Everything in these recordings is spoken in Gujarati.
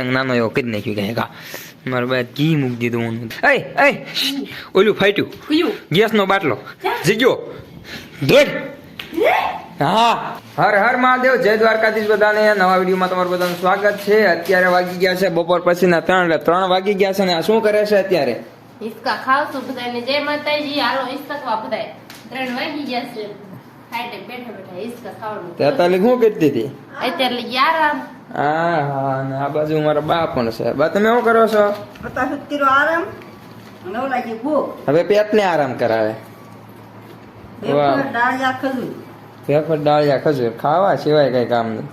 પ્રેંગ નાનો એવો કરી નાખ્યું કે કા મારા બાદ ઘી મૂકી દીધું હું ઓલું ફાટ્યું ગેસનો બાટલો જીજો દોડ હા હર હર મહાદેવ જય દ્વારકાધીશ બધાને નવા વિડીયોમાં તમારું બધાનું સ્વાગત છે। અત્યારે વાગી ગયા છે બપોર પછીના 3 વાગી ગયા છે ને આ શું કરે છે અત્યારે હિસકા ખાવશું બધાને જય માતાજી હાલો હિસકા ખાવા બધાય 3 વાગી ગયા છે ખાઈને બેઠા બેઠા હિસકા ખાવાનું તે તાલી શું કરતી હતી અત્યારે આરામ હા આ બાજુ મારા બા પણ છે બા તમે શું કરો છો અત્યારે સુતીરો આરામ અને ઓલા કે ભૂખ હવે પેટને આરામ કરાવે વાહ ડાળિયા ખજૂર વેફર ડાળિયા ખજૂર ખાવા સિવાય કઈ કામ નહીં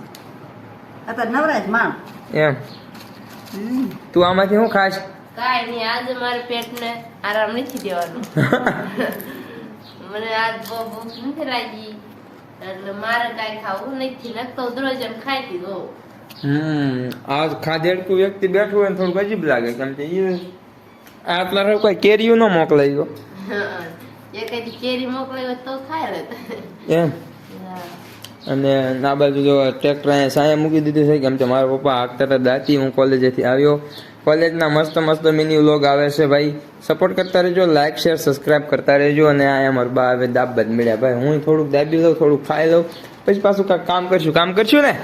અત્યારે નવરાજ માણ એમ તું આમાંથી શું ખાશ કાઈ નહીં આજે મારે પેટને આરામ નથી દેવાનો મને આજ બહુ ભૂખ નથી લાગી એટલે મારે કાઈ ખાવું નથી નકતો દરરોજ એમ ખાઈ દીધો આજ ખાધેડકું વ્યક્તિ બેઠું હોય ને થોડુંક અજીબ લાગે કેમ કે આટલા કોઈ કેરીયું ન મોકલાઈ ગયો એ કઈ કેરી મોકલાવી તો ખાય લે એમ અને આ બાજુ જો ટ્રેક્ટર અહીંયા સાયા મૂકી દીધું છે કેમ કે મારા પપ્પા હાંકતા હતા દાંતી હું કોલેજેથી આવ્યો કોલેજના મસ્ત મસ્ત મિની વ્લોગ આવે છે ભાઈ સપોર્ટ કરતા રહેજો લાઈક શેર સબસ્ક્રાઇબ કરતા રહેજો અને અહીંયા મારા બા હવે દાબત મળ્યા ભાઈ હું થોડુંક દાબી લઉં થોડુંક ખાઈ લઉં પછી પાછું કાંઈક કામ કરશું ને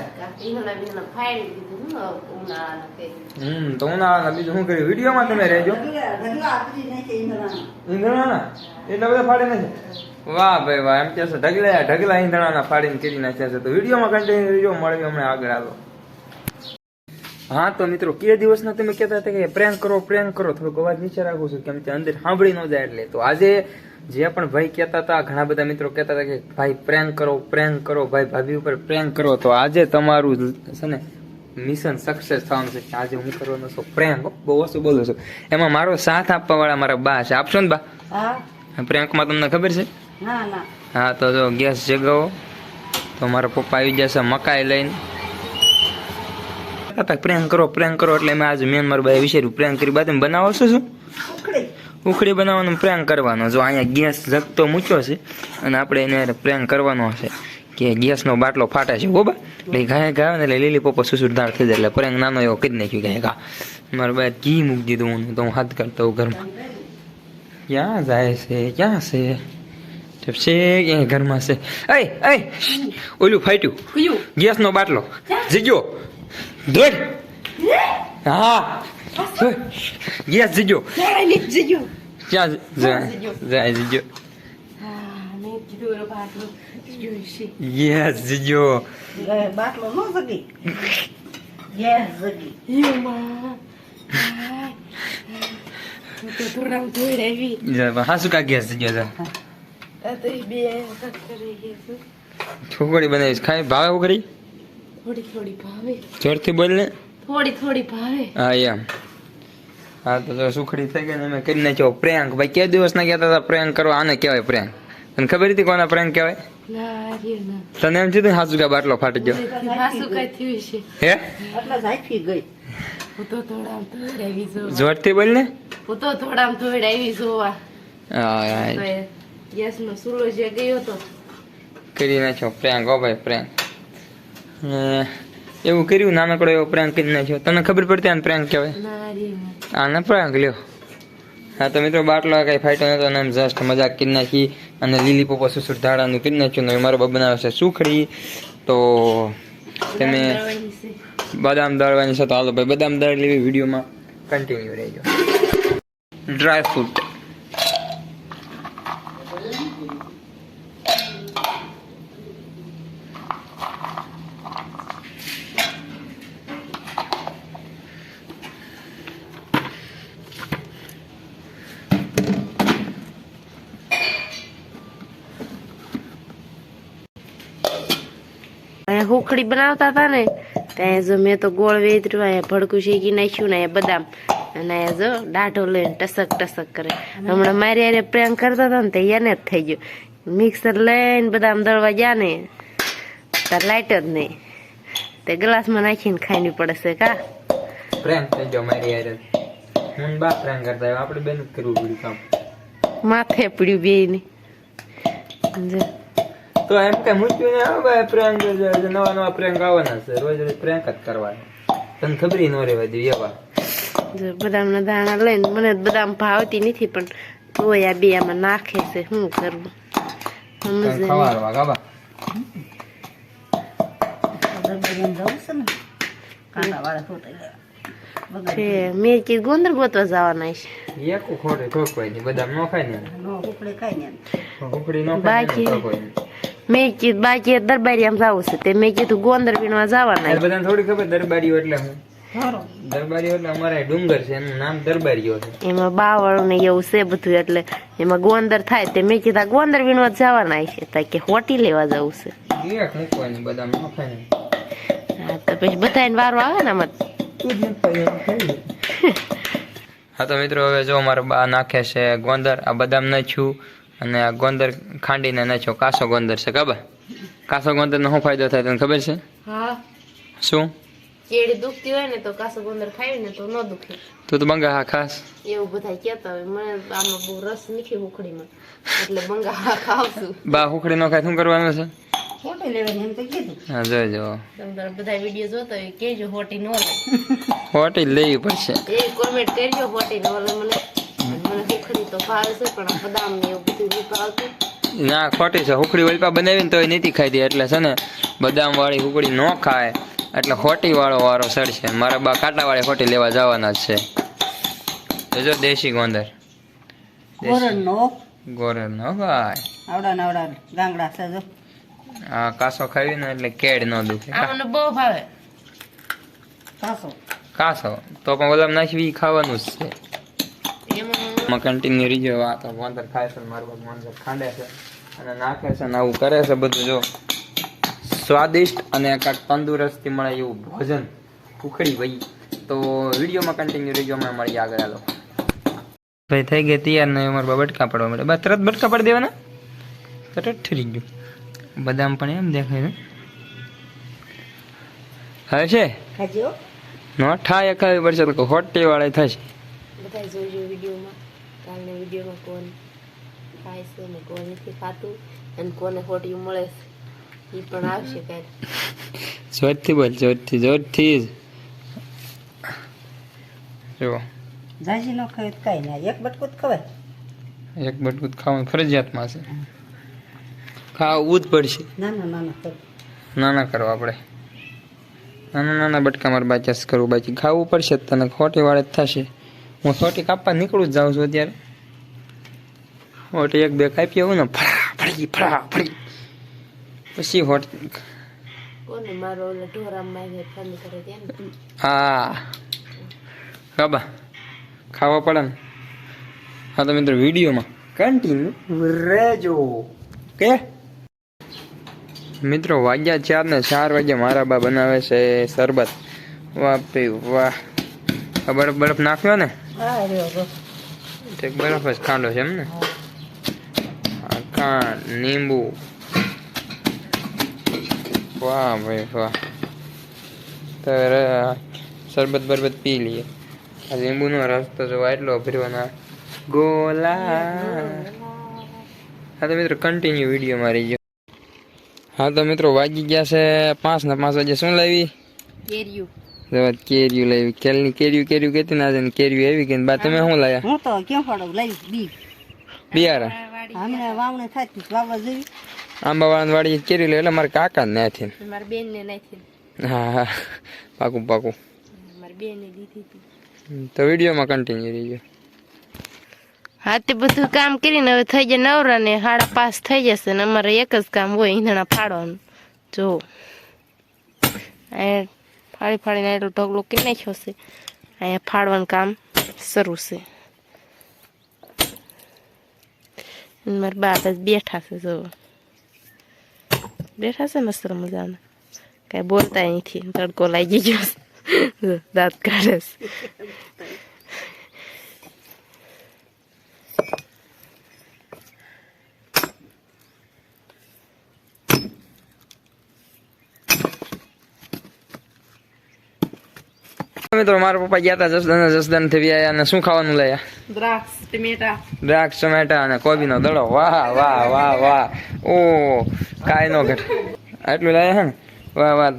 તો ઉનાળાના બીજું શું કર્યું વિડીયોમાં તમે રહેજો ઈંધણાના એટલા બધા ફાડી નાખ્યા વાહ ભાઈ વાહ એમ કે છે ઢગલા ઈંધણાના ફાડીને કરી નાખ્યા છે તો વિડીયોમાં કન્ટિન્યુ રહેજો મળવી હમણાં આગળ આવો હા તો મિત્રો કે દિવસના તમે કહેતા હતા કે પ્રેન્ક કરો થોડોક અવાજ નીચે રાખું છું કેમ કે અંદર સાંભળી ન જાય એટલે તો આજે જે પણ ભાઈ કહેતા હતા ઘણા બધા મિત્રો કહેતા હતા કે ભાઈ પ્રેન્ક કરો ભાઈ ભાભી ઉપર પ્રેન્ક કરો તો આજે તમારું છે ને મિશન સક્સેસ થવાનું છે આજે હું કરવાનો છું પ્રેન્ક બહુ ઓછું બોલું છું એમાં મારો સાથ આપવા વાળા મારા બા છે આપશો ને બા પ્રેન્કમાં તમને ખબર છે હા તો જો ગેસ જગાવો તો મારા પપ્પા આવી જશે મકાઈ લઈને પ્રેન્ક કરો એટલે મેં આજે મેન મારા ભાઈ વિચાર્યું પ્રેન્ક કરી બાદ બનાવો છો શું ઉખડી બનાવવાનું પ્રેન્ક કરવાનો જો અહીંયા ગેસ જગતો મૂક્યો છે અને આપણે એને પ્રેન્ક કરવાનો હશે કે ગેસનો બાટલો ફાટે છે બોબા એટલે ઘાય ને એટલે લીલી પોપો સુસુરદાર થઈ જાય એટલે પ્રેન્ક નાનો એવો કરી નાખ્યું કે કા મારા બાદ ઘી મૂકી દીધું હું તો હું હાથ કરતો હોઉં ઘરમાં ક્યાં જાય છે છે ઘરમાં છે ઓલું ફાટ્યું ગેસનો બાટલો જીજો દોડ હા ગેસ જીજો ક્યાં જાય જીજો યસ જીજો બાટલો નો જગી યસ જગી હા શું કા ગેસ જીજો છોકરી બનાવીશ ખાઈ ભાવે ઉઘડી થોડી ભાવે જોરથી બોલ ને થોડી ભાવે હા એમ હા તો સુખડી થઈ ગઈ ને અમે કરી નાખ્યો પ્રેન્ક ભાઈ કે દિવસ ના કહેતા હતા પ્રેન્ક કરો આને કહેવાય પ્રેન્ક તને ખબર હતી કોના પ્રેન્ક કહેવાય તને એમ થયું હાસુ કા બાટલો ફાટી ગયો હે જોરથી બોલ ને હું તો થોડામ થોડાવી જોવા ગેસ નો સુલો જે ગયો તો કરી નાખ્યો પ્રેન્ક હો ભાઈ પ્રેન્ક એવું કર્યું નાનકડો એવો પ્રેન્ક કરી નાખ્યો તને ખબર પડતી આને પ્રેન્ક કહેવાય આને પ્રેન્ક લ્યો હા તો મિત્રો બાટલો કઈ ફાટ્યો નતો એમ જસ્ટ મજાક કરી નાખી અને લીલી પોપો સુસુર ધાડાનું કરી નાખ્યું ને મારો બાપ બનાવે છે સુખડી તો તમે બદામ દળવાની છે તો હાલો ભાઈ બદામ દળ લેવી વિડીયોમાં કન્ટિન્યુ રહેજો ડ્રાય ફ્રૂટ હુખડી બનાવતા હતા ને ત્યાં જો મેં તો ગોળ વેતર્યું અહીંયા ભડકું શેકી નાખ્યું ને અહીંયા બદામ અને અહીંયા જો દાઢો લઈને ટસક કરે હમણાં મારી યારે પ્રેમ કરતા હતા ને તે એને જ થઈ ગયું મિક્સર લઈને બદામ દળવા ગયા ને તાર લાઈટ જ નહીં તે ગ્લાસમાં નાખીને ખાવી પડે છે કા પ્રેન્ક થઈ ગયો મારી યારે હું બા પ્રેન્ક કરતા આપણે બેન કરવું પડ્યું કામ માથે પડ્યું બે ને તો એમ કે મૂક્યું ને હવે પ્રેન્ક નવા પ્રેન્ક આવવાના છે રોજ પ્રેન્ક જ કરવાના તને ખબર ન રહેવા દે એવા. જો બદામના દાણા લઈને મને બદામ ભાવતી નથી પણ તોય આ બે આમાં નાખે છે શું કરવું સમજે ખવારવા ગાબા. દરબારીને જવું છે ને કાંટાવાળા ખોટા લેવા. મેં કીધું ગોંદર ગોતવા જવાના છે એક ખોટે ઠોકવાય નહીં, બદામ ન ખાય ને નો ઉકળે ખાય ને ઉકળી ન બાકી ખાય ઠોકવાય નહીં. મેં કીધું બાકી દરબારી આમ જવું છે તે મેં કીધું ગોંદર વીણવા જવાના છે. બધાને થોડી ખબર દરબારીઓ એટલે હું સારો દરબારીઓ એટલે અમારે ડુંગર છે એનું નામ દરબારીઓ છે. એમાં બાવળ ને એવું છે બધું એટલે એમાં ગોંદર થાય તે મેં કીધા ગોંદર વીણવા જવાના છે તા કે હોટી લેવા જવું છે. એક મૂકવાની બદામ ન ખાય ને. હા તો પછી બધાને વારો આવે ને આમાં હા તો મિત્રો હવે જો અમારા બા નાખે છે ગોંદર. આ બદામ નાખ્યું અને આ ગોંદર ખાંડીને નાખ્યો. કાસો ગોંદર છે કાબા. કાસો ગોંદર નો શું ફાયદો થાય તને ખબર છે? હા શું? કેડી દુખતી હોય ને તો કાસો ગોંદર ખાવી ને તો ન દુખે તું તો બંગા હા ખાસ. એવું બધા કહેતા હોય મને આમાં બહુ રસ નીકળી ઉખડીમાં એટલે બંગા હા ખાવશું. બા હુકડી ન ખાય શું કરવાનું છે? ખોટી લેવાની એમ તો કીધું. હા જોજો તમે બધા વિડીયો જોતા હોય કેજો હોટી નો લે હોટી જ લેવી પડશે. એ કોમેન્ટ કરજો હોટી નો લે મને ઉખડી તો ભાવે છે પણ બદામ ને એવું બધું નહીં ભાવતું. ના ખોટી છે. હુકડી વલપા બનાવીને તોય નથી ખાઈ એટલે છે ને બદામ વાળી હુકડી ન ખાય એટલે હોટી વાળો વારો સડશે. મારા બા કાંટા વાળી હોટી લેવા જવાના જ છે. જોજો દેશી ગોંદર ગોરણનો ગોરેલ નો ભાઈ. આવડા ને આવડા ગાંગડા છે જો. આ કાસો ખાવી ને એટલે કેડ ન દુખે. આ મને બહુ ભાવે. કાસો કાસો તો પણ બદામ નાખવી ખાવાનું જ છે. એમાં કન્ટિન્યુ રીજો. આ તો ગોંદર ખાય છે મારું ગોંદર ખાંડે છે અને નાખે છે ને આવું કરે છે બધું. જો સ્વાદિષ્ટ અને કાંઈક તંદુરસ્તી મળે એવું ભોજન ઉખડી ભાઈ. તો વિડીયોમાં કન્ટિન્યુ રીજો. હમણાં મળી આગળ હાલો ભાઈ. થઈ ગઈ તૈયાર ને અમારા બટકા પડવા મળે. બસ તરત બટકા પડી દેવાના. તરત ઠરી ગયું. બદામ પણ એમ દેખાય ને હવે છે ખાજો નો ઠાય ખાવી પડશે તો હોટી વાળા થશે. બધા જોજો વિડીયોમાં કાલના વિડીયોમાં કોણ ખાય છે ને કોણ નથી ખાતું અને કોને હોટી મળે છે એ પણ આવશે કાંઈ. જોરથી બોલ. જોરથી જ જો. ઝાંઝી નો ખાય તો કાંઈ ના એક બટકું જ ખવાય. એક બટકું ખાવાનું ફરજિયાતમાં છે. ખાવું જ પડશે. નાના નાના કર નાના કરો આપણે. નાના બટકા મારે બાચસ કરવું. બાકી ખાવું પડશે જ તને. ખોટી વાળે જ થશે. હું ખોટી કાપવા નીકળું જ જાઉં છું અત્યારે. ખોટી એક બે કાપી આવું ને ફળી પછી કોને મારો ઓલા ઢોરામાં આવે ફોન કરે ત્યાં હા કાબા ખાવા પડે ને. હા તો મિત્રો વિડીયોમાં કન્ટિન્યુ રહેજો. કે મિત્રો વાગ્યા 4 ને 4 વાગે મારા બા બનાવે છે શરબત. વાહ ભાઈ વાહ. આ બરફ નાખ્યો ને હા રહ્યો એક બરફ જ ખાંડો છે એમ ને. ખાંડ લીંબુ. વાહ ભાઈ વાહ. તો શરબત બરબત પી લઈએ. આ લીંબુનો રસ તો જો એટલો ભરવાના ગોલા. હા તો મિત્રો કન્ટિન્યુ વિડીયો મારી ગયો. હા તો મિત્રો વાગી ગયા છે 5 ને 5 વાગે. શું લાવી? કેર્યું કેરીયું લાવી. કેલની કેરીયું કેતી ના છે. કેરીયું આવી ગઈ. બા તમે શું લાયા? હું તો કેમ ફાડો લાવી બી બિયારા હમણાં વાવણે થાય વાવવા જેવી. આંબા વાળા વાળી કેરી લે એટલે મારે કાકા જ નથી. મારી બેન ને નાખી. હા પાકું મારી બેન ને દીધી હતી. તો વિડીયોમાં કન્ટિન્યુ રહીજો. હા તે બધું કામ કરીને હવે થઈ જાય નવરા ને 5:30 થઈ જશે ને અમારે એક જ કામ હોય ઈંધણા ફાડવાનું. જો અહીંયા ફાડીને એટલો ઢગલો કરી નાખ્યો છે. અહીંયા ફાડવાનું કામ શરૂ છે. મારા બા બધા બેઠા છે. જો બેઠા છે મસ્ત મજાના. કઈ બોલતા નથી. તડકો લાગી ગયો છે. દાંત કાઢે છે. મિત્રો મારા પપ્પા ગયા હતા જસદન થી આવ્યા અને શું ખાવાનું લાયા? દ્રાક્ષ ટમેટા અને કોબીનો દડો. વાહ વાહ વાહ વાહ. ઓ કાંઈ નો ઘટ આટલું લાયા હે ને. વાહ વાહ.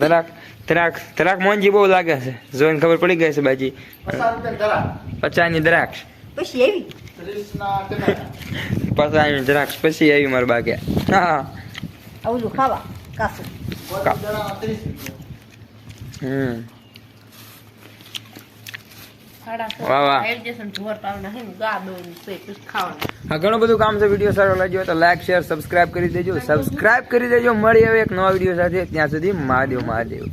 દ્રાક્ષ મોંજી બહુ લાગે છે, જોઈને ખબર પડી ગઈ છે બાજી. 50 દ્રાક્ષ, પછી એવી 50 દ્રાક્ષ પછી આવી મારા બાગે. હા આવલું ખાવા કાસું. વાહ વાહ. હા ઘણું બધું કામ છે. વિડીયો સારો લાગ્યો તો લાઈક શેર સબસ્ક્રાઇબ કરી દેજો. મળી હવે એક નવા વિડીયો સાથે. ત્યાં સુધી મહાદેવ મહાદેવ.